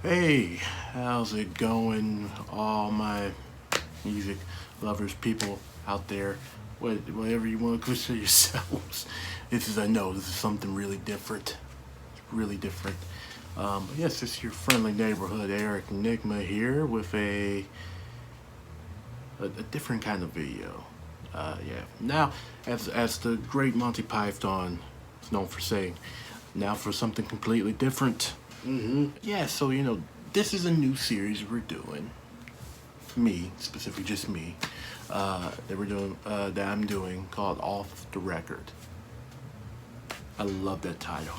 Hey, how's it going, all my music lovers, people out there, whatever you want to consider yourselves. I know this is something really different. It's really different. But yes, it's your friendly neighborhood Eric Enigma here with a different kind of video. Yeah. Now, as the great Monty Python is known for saying, now for something completely different. Yeah, so this is a new series we're doing. Me, specifically just me, that I'm doing called Off the Record. I love that title.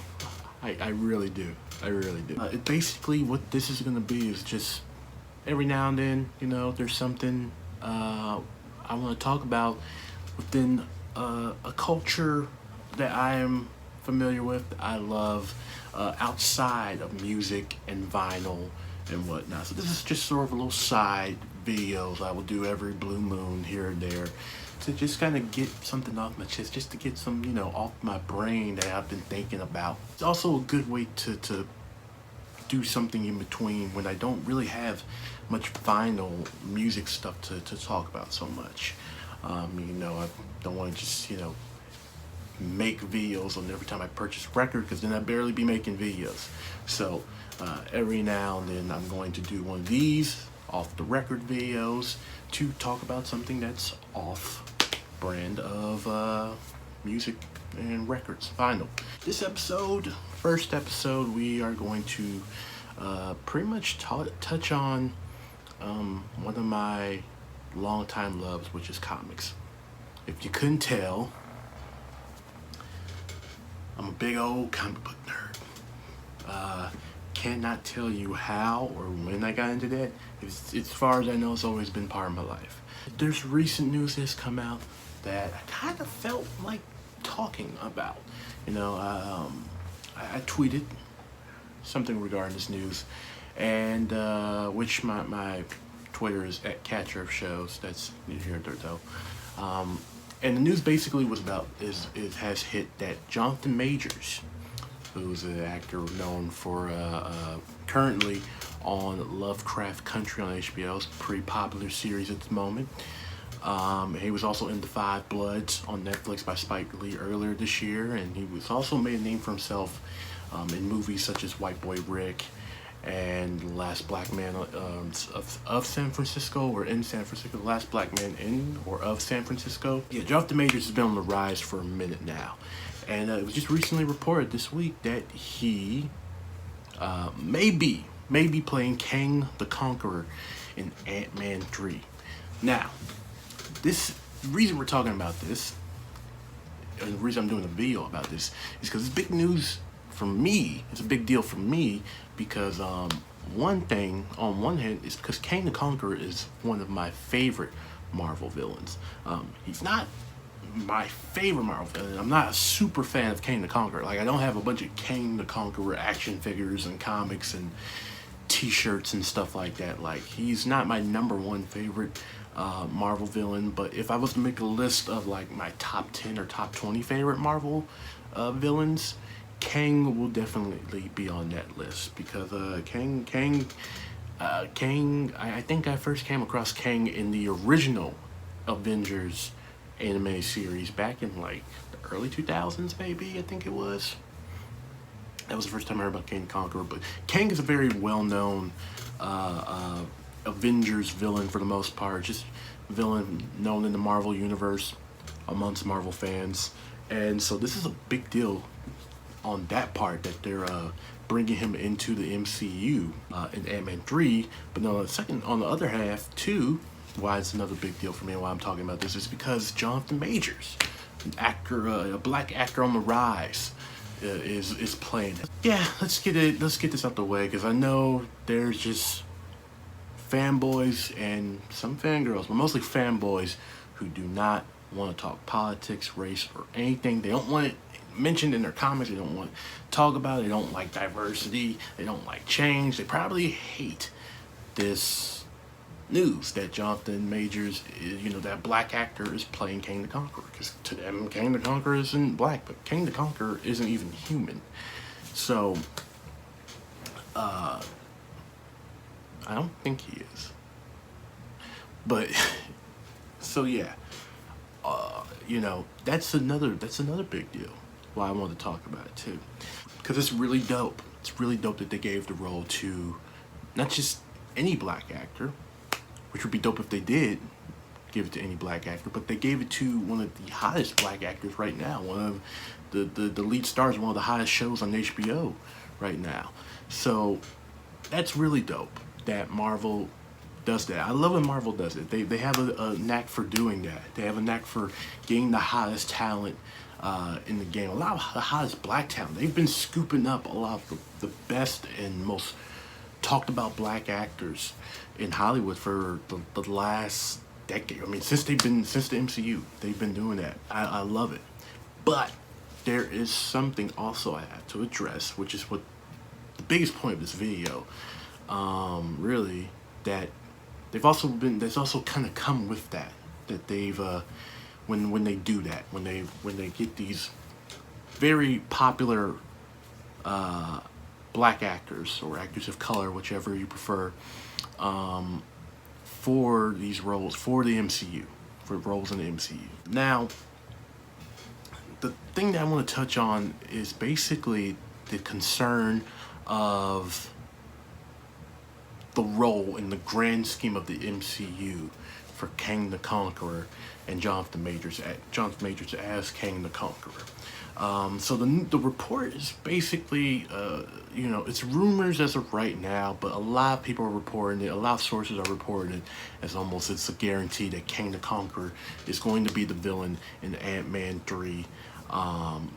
I really do. I really do. Basically, what this is gonna be is just every now and then, there's something I want to talk about within a culture that I am familiar with, I love, outside of music and vinyl and whatnot. So this is just sort of a little side videos I will do every blue moon here and there to just kind of get something off my chest, just to get some, off my brain that I've been thinking about. It's also a good way to do something in between when I don't really have much vinyl music stuff to talk about so much. I don't want to just, make videos on every time I purchase a record, because then I'd barely be making videos. So every now and then I'm going to do one of these off the record videos to talk about something that's off brand of music and records, vinyl. This episode, first episode, we are going to pretty much touch on one of my longtime loves, which is comics. If you couldn't tell, I'm a big old comic book nerd. Cannot tell you how or when I got into that. As far as I know, it's always been part of my life. There's recent news that's come out that I kind of felt like talking about. I tweeted something regarding this news, and which my Twitter is at Catcher of Shows. That's here and there though. And the news basically was about it has hit that Jonathan Majors, who's an actor known for currently on Lovecraft Country on HBO. It's a pretty popular series at the moment. He was also in The Five Bloods on Netflix by Spike Lee earlier this year, and he was also made a name for himself in movies such as White Boy Rick and Last Black Man of San Francisco, or in San Francisco, Last Black Man in or of San Francisco. Yeah, Jonathan Majors has been on the rise for a minute now, and it was just recently reported this week that he may be playing Kang the Conqueror in Ant-Man 3. Now, the reason we're talking about this, and the reason I'm doing a video about this, is because it's big news for me. It's a big deal for me because one thing, on one hand, is because Kang the Conqueror is one of my favorite Marvel villains. He's not my favorite Marvel villain. I'm not a super fan of Kang the Conqueror. Like, I don't have a bunch of Kang the Conqueror action figures and comics and t-shirts and stuff like that. Like, he's not my number one favorite Marvel villain. But if I was to make a list of like my top 10 or top 20 favorite Marvel villains, Kang will definitely be on that list, because Kang, I think I first came across Kang in the original Avengers anime series back in like the early 2000s, maybe, I think it was. That was the first time I heard about Kang the Conqueror. But Kang is a very well-known Avengers villain for the most part, just villain known in the Marvel universe amongst Marvel fans. And so this is a big deal on that part, that they're bringing him into the MCU in Ant-Man 3. But no, on the other half too, why it's another big deal for me and why I'm talking about this is because Jonathan Majors, an actor, a black actor on the rise, is playing it. Yeah, let's get this out the way, because I know there's just fanboys and some fangirls, but mostly fanboys, who do not want to talk politics, race, or anything. They don't want it mentioned in their comments. They don't want to talk about it. They don't like diversity. They don't like change. They probably hate this news that Jonathan Majors, that black actor is playing Kang the Conqueror, because to them, Kang the Conqueror isn't black, but Kang the Conqueror isn't even human. So I don't think he is. But so yeah, that's another big deal. Why I wanted to talk about it too, because it's really dope. It's really dope that they gave the role to not just any black actor, which would be dope if they did give it to any black actor, but they gave it to one of the hottest black actors right now. One of the lead stars of one of the hottest shows on HBO right now. So that's really dope that Marvel does that. I love when Marvel does it. They have a knack for doing that. They have a knack for getting the hottest talent in the game. A lot of the hottest black talent. They've been scooping up a lot of the best and most talked about black actors in Hollywood for the last decade. I mean, since the MCU, they've been doing that. I love it. But there is something also I have to address, which is what the biggest point of this video, really, that that's also kind of come with that they've when they do that, when they get these very popular black actors or actors of color, whichever you prefer, for these roles, for the MCU, for roles in the MCU. Now, the thing that I want to touch on is basically the concern of the role in the grand scheme of the MCU for Kang the Conqueror and Jonathan Majors as Kang the Conqueror. So the report is basically, it's rumors as of right now, but a lot of people are reporting it. A lot of sources are reporting it as almost it's a guarantee that Kang the Conqueror is going to be the villain in Ant-Man 3,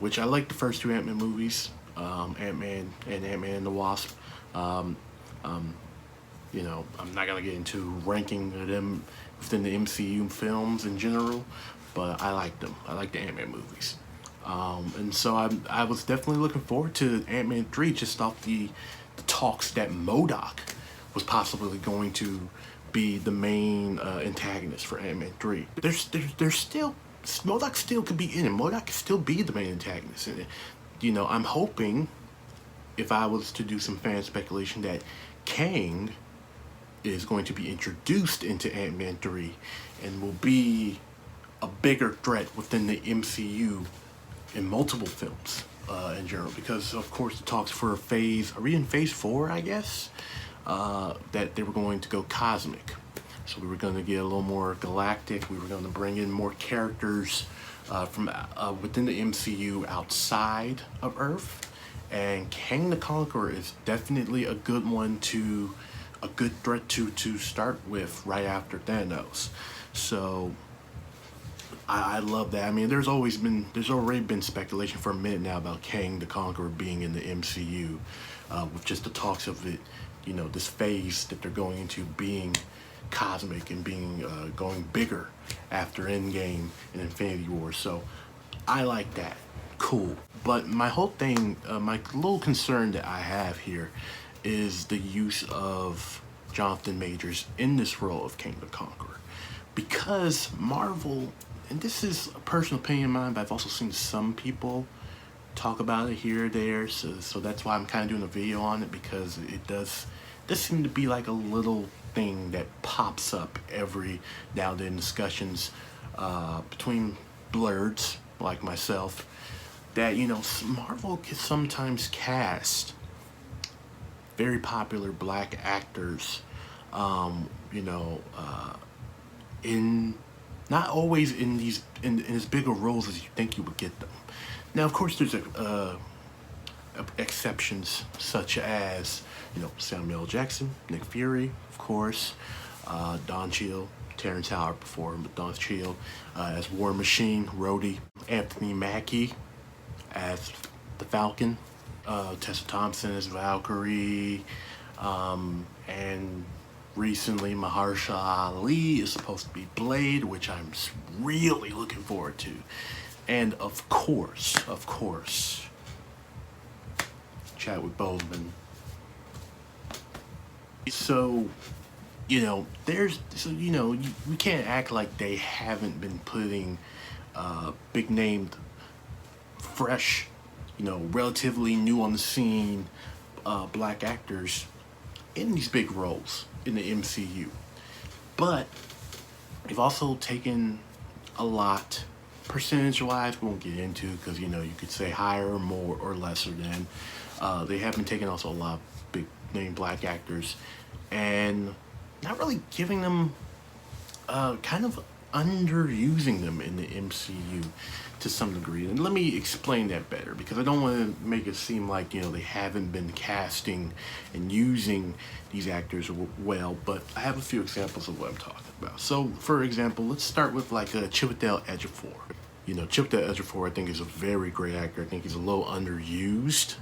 which I like the first two Ant-Man movies, Ant-Man and the Wasp. I'm not gonna get into ranking them within the MCU films in general, but I like them. I like the Ant-Man movies. And so I was definitely looking forward to Ant-Man 3 just off the talks that MODOK was possibly going to be the main antagonist for Ant-Man 3. There's still, MODOK still could be in it. MODOK could still be the main antagonist in it. I'm hoping, if I was to do some fan speculation, that Kang is going to be introduced into Ant-Man 3 and will be a bigger threat within the MCU in multiple films in general, because of course the talks for are we in phase 4, I guess, that they were going to go cosmic. So we were going to get a little more galactic. We were going to bring in more characters from within the MCU outside of Earth, and Kang the Conqueror is definitely a good threat to start with right after Thanos. So I love that. I mean, there's already been speculation for a minute now about Kang the Conqueror being in the MCU, with just the talks of it, this phase that they're going into being cosmic and being going bigger after Endgame and Infinity War. So I like that. Cool. But my whole thing, my little concern that I have here is the use of Jonathan Majors in this role of Kang the Conqueror. Because Marvel, and this is a personal opinion of mine, but I've also seen some people talk about it here or there, so that's why I'm kind of doing a video on it, because it does seem to be like a little thing that pops up every now and then in discussions between Blerds, like myself, that, Marvel can sometimes cast very popular black actors, in not always in as bigger roles as you think you would get them. Now, of course, there's exceptions such as Samuel L. Jackson, Nick Fury, of course, Don Cheadle, Terrence Howard before him, but Don Cheadle as War Machine, Rhodey, Anthony Mackie as the Falcon, Tessa Thompson as Valkyrie, and recently Mahershala Ali is supposed to be Blade, which I'm really looking forward to. And of course, Chadwick Boseman. So, we can't act like they haven't been putting big named, fresh, relatively new on the scene black actors in these big roles in the MCU. But they've also taken a lot, percentage-wise, we won't get into, because, you know, you could say higher or more or lesser than. They have been taking also a lot of big-name black actors and not really giving them, kind of underusing them in the MCU to some degree. And let me explain that better, because I don't want to make it seem like, you know, they haven't been casting and using these actors well, but I have a few examples of what I'm talking about. So, for example, let's start with like Chiwetel Ejiofor. You know, Chiwetel Ejiofor, I think, is a very great actor. I think he's a little underused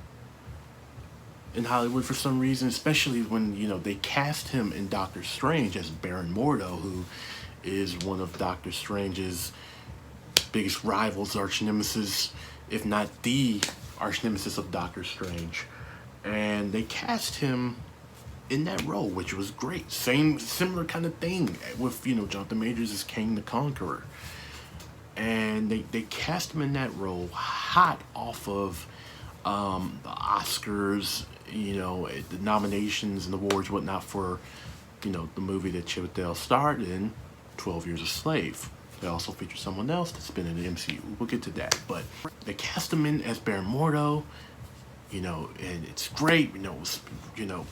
in Hollywood for some reason, especially when, you know, they cast him in Doctor Strange as Baron Mordo, who is one of Doctor Strange's biggest rivals, arch nemesis, if not the arch nemesis of Doctor Strange. And they cast him in that role, which was great. Similar kind of thing with, you know, Jonathan Majors as Kang the Conqueror. And they cast him in that role hot off of the Oscars, you know, the nominations and awards, whatnot, for, you know, the movie that Chiwetel starred in, 12 Years a Slave. They also feature someone else that's been in the MCU. We'll get to that. But they cast him in as Baron Mordo, you know, and it's great. You know,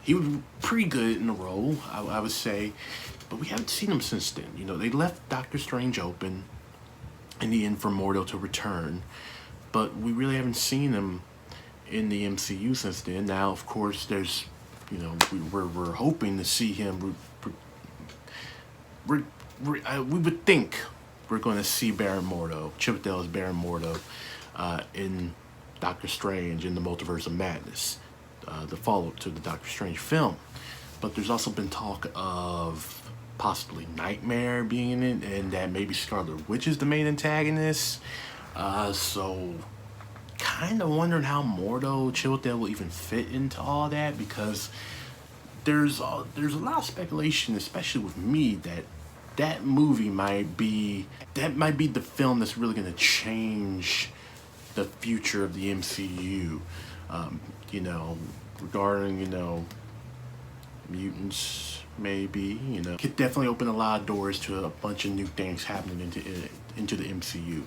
he was pretty good in the role, I would say. But we haven't seen him since then. You know, they left Doctor Strange open in the end for Mordo to return. But we really haven't seen him in the MCU since then. Now, of course, there's, you know, we're hoping to see him. We would think we're going to see Baron Mordo, Chiwetel as Baron Mordo, in Doctor Strange in the Multiverse of Madness, the follow-up to the Doctor Strange film. But there's also been talk of possibly Nightmare being in it, and that maybe Scarlet Witch is the main antagonist. So kind of wondering how Mordo, Chiwetel will even fit into all that, because there's a lot of speculation, especially with me, that movie might be the film that's really going to change the future of the MCU. You know, regarding, you know, mutants, maybe, you know, could definitely open a lot of doors to a bunch of new things happening into the MCU.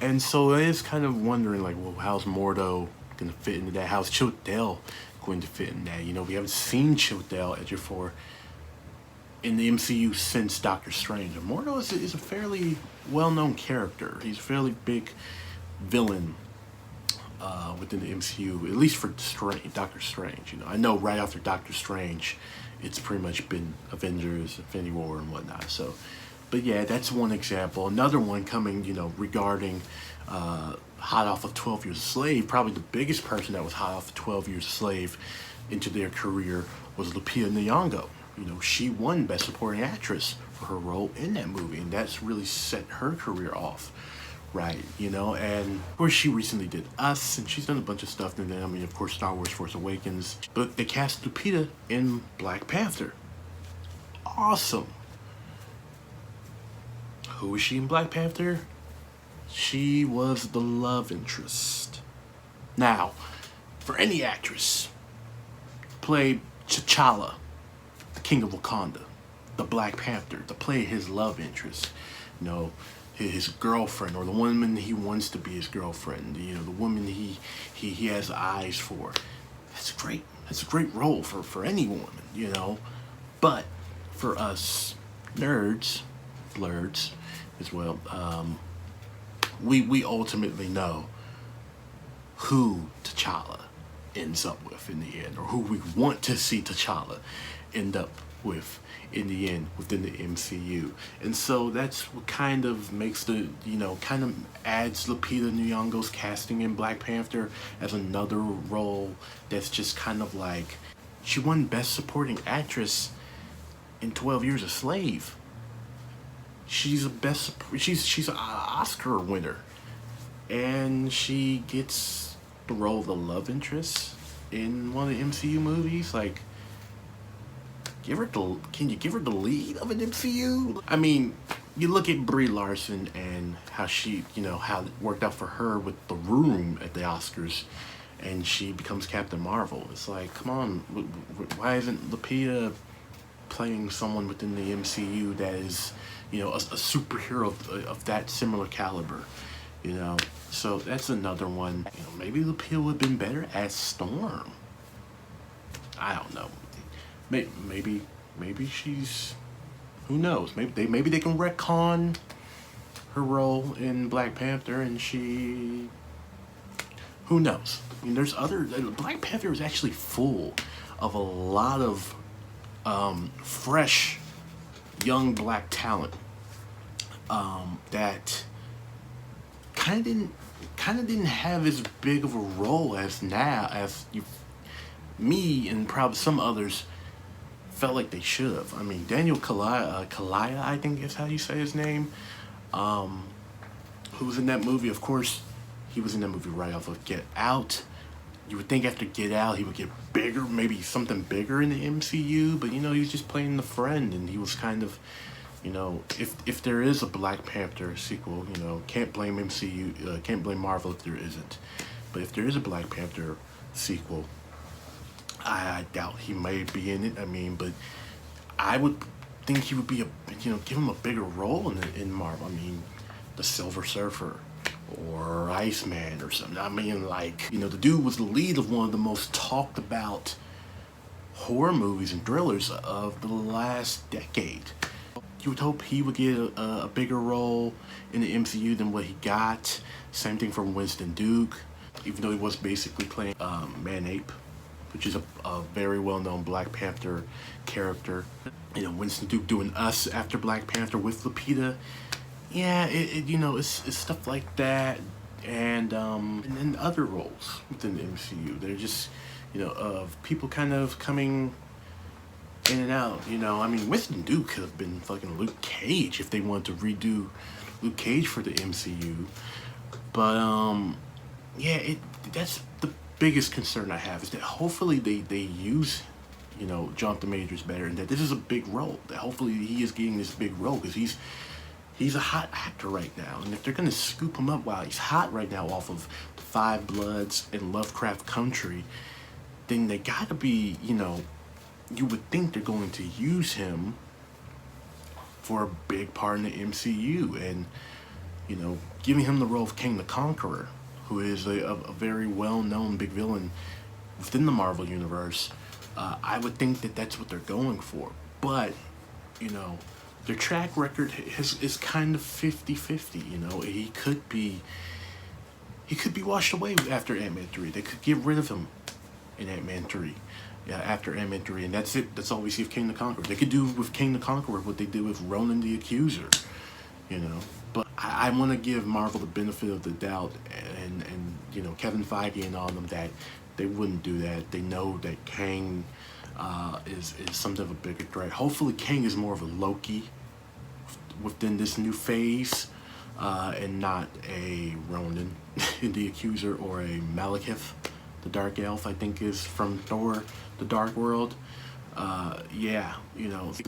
And so it is kind of wondering, like, well, how's Mordo going to fit into that? How's Chiwetel going to fit in that? You know, we haven't seen Chiwetel Ejiofor in the MCU since Doctor Strange. And Mordo is a fairly well-known character. He's a fairly big villain within the MCU, at least for Doctor Strange. You know, I know right after Doctor Strange, it's pretty much been Avengers, Infinity War, and whatnot. So, but yeah, that's one example. Another one coming, you know, regarding hot off of 12 Years a Slave. Probably the biggest person that was hot off of 12 Years a Slave into their career was Lupita Nyongo. You know, she won Best Supporting Actress for her role in that movie, and that's really set her career off, right? You know, and of course she recently did Us, and she's done a bunch of stuff. And then, I mean, of course, Star Wars: Force Awakens. But they cast Lupita in Black Panther. Awesome. Who was she in Black Panther? She was the love interest. Now, for any actress, play T'Challa, the King of Wakanda, the Black Panther, to play his love interest, you know, his girlfriend, or the woman he wants to be his girlfriend, you know, the woman he has eyes for. That's great. That's a great role for any woman, you know. But for us nerds, Blerds as well, we ultimately know who T'Challa ends up with in the end, or who we want to see T'Challa end up with in the end within the MCU. And so that's what kind of makes the, you know, kind of adds Lupita Nyong'o's casting in Black Panther as another role that's just kind of like, she won Best Supporting Actress in 12 Years a Slave. She's she's an Oscar winner, and she gets the role of the love interest in one of the MCU movies. Like, can you give her the lead of an MCU? I mean, you look at Brie Larson and how she, you know, how it worked out for her with The Room at the Oscars, and she becomes Captain Marvel. It's like, come on, why isn't Lupita playing someone within the MCU that is, a superhero of that similar caliber, So that's another one. Maybe Lupita would have been better as Storm. I don't know. Maybe she's, who knows? Maybe they can retcon her role in Black Panther, and she, who knows? I mean, there's other. Black Panther is actually full of a lot of fresh, young black talent that kind of didn't have as big of a role as me and probably some others felt like they should have. I mean, Daniel Kaluuya, I think is how you say his name, who was in that movie. Of course, he was in that movie right off of Get Out. You would think after Get Out he would get bigger, maybe something bigger in the MCU, but he was just playing the friend, and he was kind of, if there is a Black Panther sequel, can't blame MCU, can't blame Marvel if there isn't. But if there is a Black Panther sequel, I doubt he may be in it. I mean, but I would think he would be give him a bigger role in Marvel. I mean, the Silver Surfer or Iceman or something. I mean, the dude was the lead of one of the most talked about horror movies and thrillers of the last decade. You would hope he would get a bigger role in the MCU than what he got. Same thing for Winston Duke, even though he was basically playing Man-Ape, which is a very well-known Black Panther character. Winston Duke doing Us after Black Panther with Lupita. Yeah, it's stuff like that, and then other roles within the MCU. They're just, of people kind of coming in and out. I mean, Winston Duke could have been fucking Luke Cage if they wanted to redo Luke Cage for the MCU. But yeah, that's the biggest concern I have, is that hopefully they use Jonathan Majors better, and that this is a big role. That hopefully he is getting this big role, because he's a hot actor right now, and if they're gonna scoop him up while he's hot right now off of The Five Bloods and Lovecraft Country, then they gotta be, you would think they're going to use him for a big part in the MCU, and giving him the role of Kang the Conqueror, who is a very well-known big villain within the Marvel Universe. I would think that that's what they're going for, but their track record is kind of 50-50. He could be washed away after Ant-Man 3. They could get rid of him in Ant-Man 3. Yeah, after Ant-Man 3, and that's it. That's all we see of King the Conqueror. They could do with King the Conqueror what they did with Ronan the Accuser, But I want to give Marvel the benefit of the doubt, and Kevin Feige and all of them, that they wouldn't do that. They know that Kang is something of a bigger threat. Hopefully Kang is more of a Loki within this new phase, and not a Ronan the Accuser, or a Malekith, the Dark Elf, I think is from Thor, the Dark World. Yeah,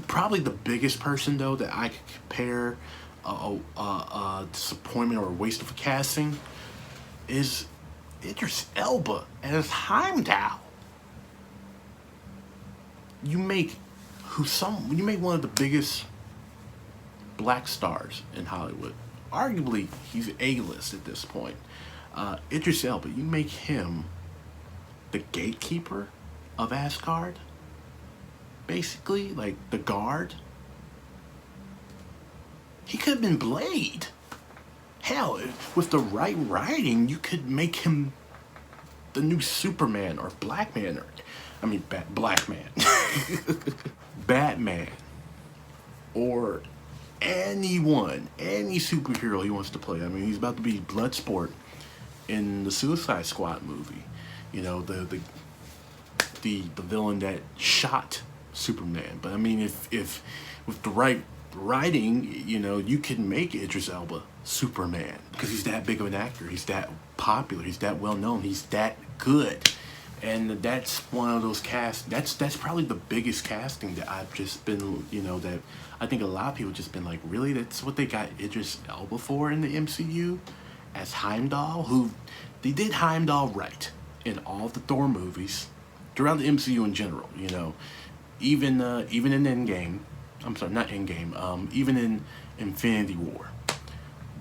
probably the biggest person though that I could compare a disappointment or a waste of a casting is Idris Elba as Heimdall. You make one of the biggest black stars in Hollywood. Arguably, he's A-list at this point. Idris Elba, you make him the gatekeeper of Asgard, basically, like the guard. He could have been Blade. Hell, with the right writing, you could make him the new Superman or Black Man, Black Man, Batman, or anyone, any superhero he wants to play. I mean, he's about to be Bloodsport in the Suicide Squad movie. The villain that shot Superman. But I mean, if with the right writing, you can make Idris Elba Superman, because he's that big of an actor. He's that popular. He's that well known. He's that good. And that's one of those casts. That's probably the biggest casting that I've just been, that I think a lot of people just been like, really? That's what they got Idris Elba for in the MCU? As Heimdall? Who, they did Heimdall right. in all the Thor movies, throughout the MCU in general. You know, even in Endgame. I'm sorry, not Endgame. Even in Infinity War.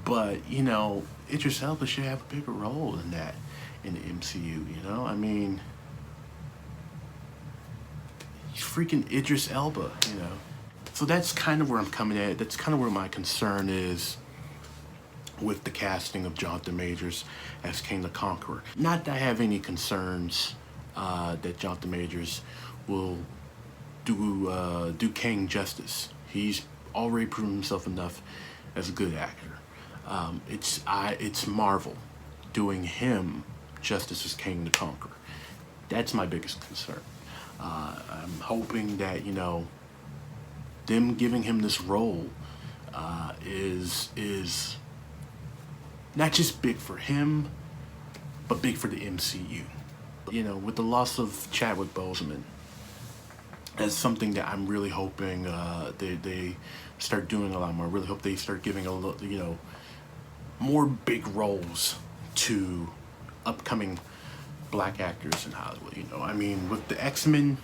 But you know, Idris Elba should have a bigger role than that in the MCU. You know, I mean, he's freaking Idris Elba. You know, so that's kind of where I'm coming at. That's kind of where my concern is with the casting of Jonathan Majors as Kang the Conqueror. Not that I have any concerns that Jonathan Majors will do Kang justice. He's already proven himself enough as a good actor. It's Marvel doing him justice as Kang the Conqueror. That's my biggest concern. I'm hoping that, you know, them giving him this role is not just big for him, but big for the MCU. You know, with the loss of Chadwick Boseman, that's something that I'm really hoping they start doing a lot more. I really hope they start giving a little, you know, more big roles to upcoming black actors in Hollywood. You know, I mean, with the X-Men,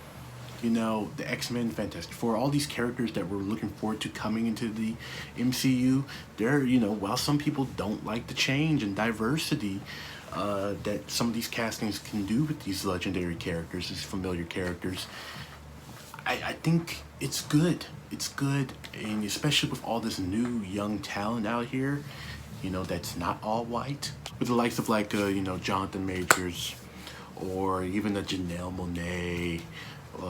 you know, the X-Men, Fantastic Four, all these characters that we're looking forward to coming into the MCU, they're, you know, while some people don't like the change and diversity that some of these castings can do with these legendary characters, these familiar characters, I think it's good. It's good, and especially with all this new young talent out here, you know, that's not all white. With the likes of like, you know, Jonathan Majors, or even a Janelle Monáe,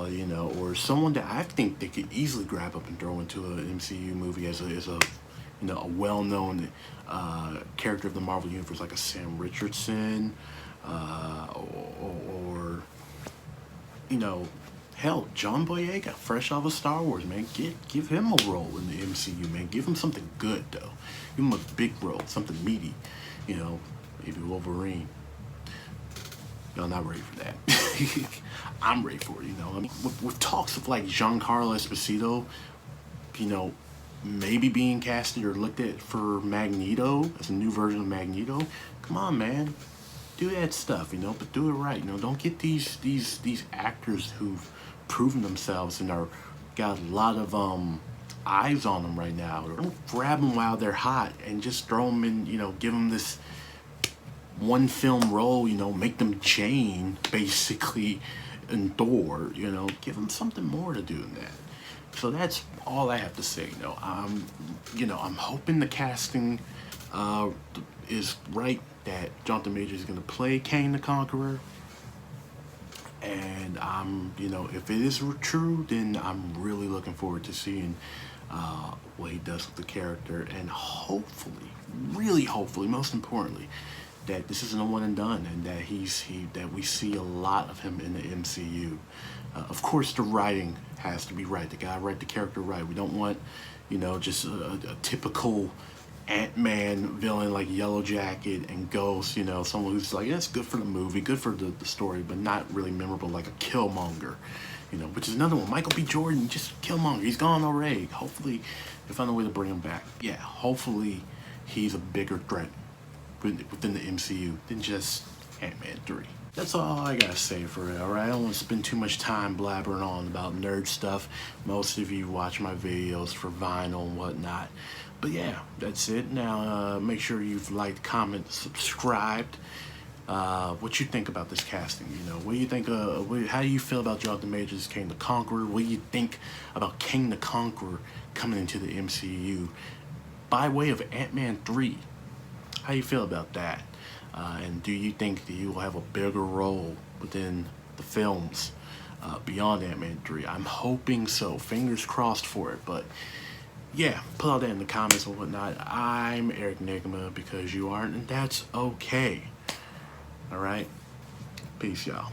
you know, or someone that I think they could easily grab up and throw into an MCU movie as a you know, a well-known character of the Marvel Universe, like a Sam Richardson, or you know, hell, John Boyega, fresh off of Star Wars, man. Give him a role in the MCU, man. Give him something good, though. Give him a big role, something meaty. You know, maybe Wolverine. Y'all not ready for that. I'm ready for it, you know. I mean, with talks of like Giancarlo Esposito, you know, maybe being casted or looked at for Magneto, as a new version of Magneto. Come on, man. Do that stuff, you know, but do it right. You know, don't get these actors who've proven themselves and are got a lot of eyes on them right now. Don't grab them while they're hot and just throw them in, you know, give them this one film role, you know, make them Jane basically in Thor, you know, give them something more to do than that. So that's all I have to say. You know, I'm hoping the casting is right, that Jonathan Majors is going to play Kang the Conqueror. And you know, if it is true, then I'm really looking forward to seeing what he does with the character, and hopefully, really hopefully, most importantly, that this isn't a one and done, and that that we see a lot of him in the MCU. Of course, the writing has to be right. They gotta write the character right. We don't want, you know, just a typical Ant-Man villain like Yellow Jacket and Ghost, you know, someone who's like, yeah, it's good for the movie, good for the story, but not really memorable, like a Killmonger, you know, which is another one. Michael B. Jordan, just Killmonger, he's gone already. Hopefully they find a way to bring him back. Yeah, hopefully he's a bigger threat within the MCU than just Ant-Man 3. That's all I gotta say for it, alright? I don't want to spend too much time blabbering on about nerd stuff. Most of you watch my videos for vinyl and whatnot. But yeah, that's it. Now, make sure you've liked, commented, subscribed. What you think about this casting, you know? What do you think, how do you feel about Jonathan Majors' Kang the Conqueror? What do you think about Kang the Conqueror coming into the MCU by way of Ant-Man 3? How do you feel about that? And do you think that he will have a bigger role within the films beyond Ant-Man 3? I'm hoping so. Fingers crossed for it. But yeah, put all that in the comments and whatnot. I'm Eric Nigma because you aren't, and that's okay. Alright? Peace, y'all.